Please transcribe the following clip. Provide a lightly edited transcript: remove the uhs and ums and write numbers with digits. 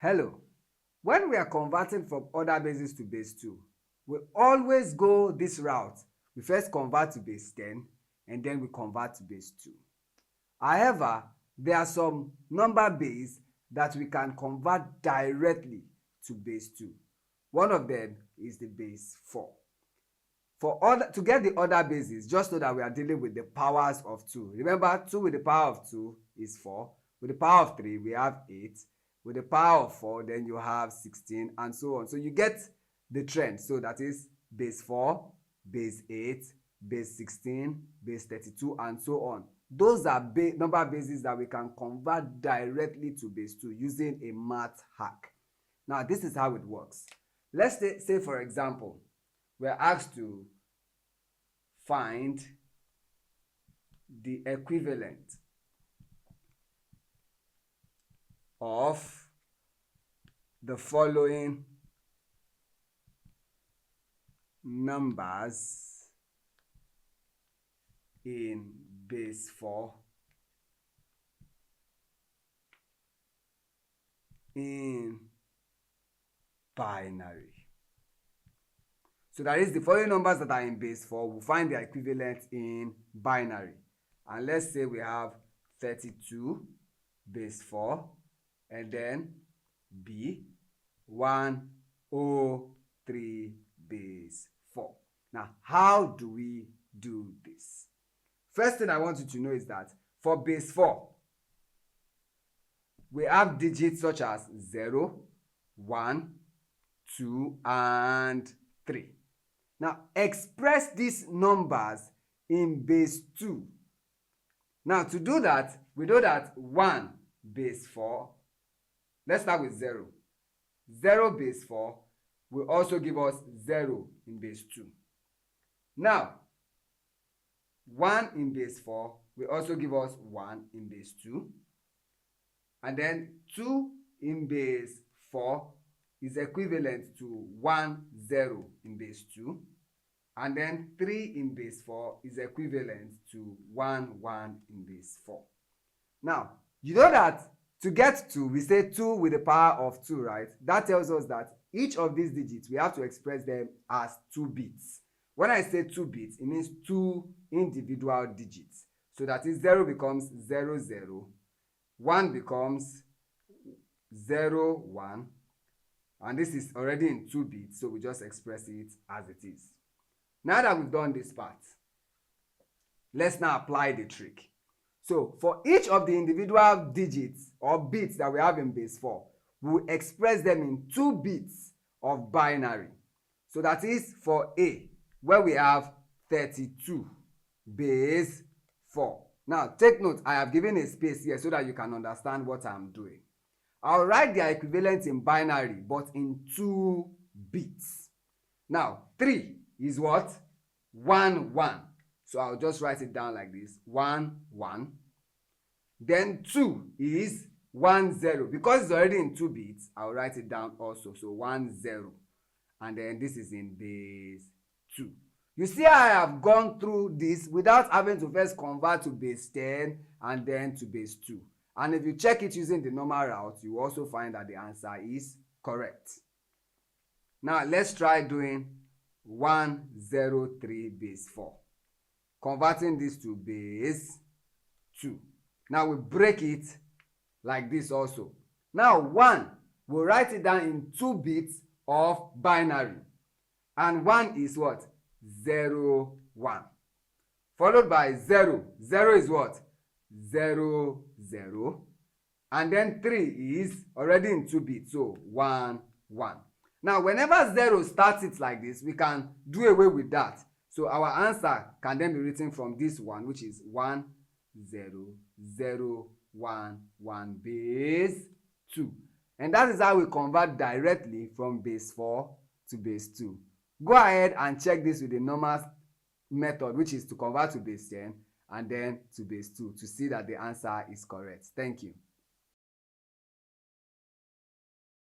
Hello. When we are converting from order basis to base 2, we always go this route. We first convert to base 10 and then we convert to base 2. However, there are some number base that we can convert directly to base 2. One of them is the base 4. To get the order basis, just know that we are dealing with the powers of 2. Remember, 2 with the power of 2 is 4. With the power of 3, we have 8. With the power of 4, then you have 16 and so on. So you get the trend. So that is base 4, base 8, base 16, base 32 and so on. Those are number bases that we can convert directly to base 2 using a math hack. Now this is how it works. Let's say for example, we're asked to find the equivalent of the following numbers in base 4 in binary. So that is the following numbers that are in base 4, we'll find their equivalent in binary. And let's say we have 32 base 4 and then B 103 base 4. Now, how do we do this? First thing I want you to know is that for base 4, we have digits such as 0, 1, 2, and 3. Now, express these numbers in base 2. Now, to do that, we know that 1 base 4, let's start with 0. 0 base 4 will also give us 0 in base 2. Now, 1 in base 4 will also give us 1 in base 2. And then 2 in base 4 is equivalent to 1, 0 in base 2. And then 3 in base 4 is equivalent to 1, 1 in base 4. Now, you know that to get 2, we say 2 with the power of 2, right? That tells us that each of these digits, we have to express them as 2 bits. When I say 2 bits, it means 2 individual digits. So that is 0 becomes 0, 0. 1 becomes 0, 1. And this is already in 2 bits, so we just express it as it is. Now that we've done this part, let's now apply the trick. So for each of the individual digits or bits that we have in base 4, we will express them in 2 bits of binary. So that is for A, where we have 32 base 4. Now take note, I have given a space here so that you can understand what I'm doing. I'll write their equivalent in binary, but in 2 bits. Now 3 is what? 1, 1. So I'll just write it down like this. 1, 1. Then 2 is 1, 0. Because it's already in 2 bits, I'll write it down also. So 1, 0. And then this is in base 2. You see how I have gone through this without having to first convert to base 10 and then to base 2. And if you check it using the normal route, you also find that the answer is correct. Now let's try doing 103 base 4. Converting this to base 2. Now we break it like this also. Now 1, we'll write it down in 2 bits of binary. And 1 is what? 0, 1. Followed by 0. 0 is what? 0, 0. And then 3 is already in 2 bits. So 1, 1. Now whenever 0 starts it like this, we can do away with that. So our answer can then be written from this one, which is 1, 0, 0, 1, 1 base 2. And that is how we convert directly from base 4 to base 2. Go ahead and check this with the normal method, which is to convert to base 10 and then to base 2 to see that the answer is correct. Thank you.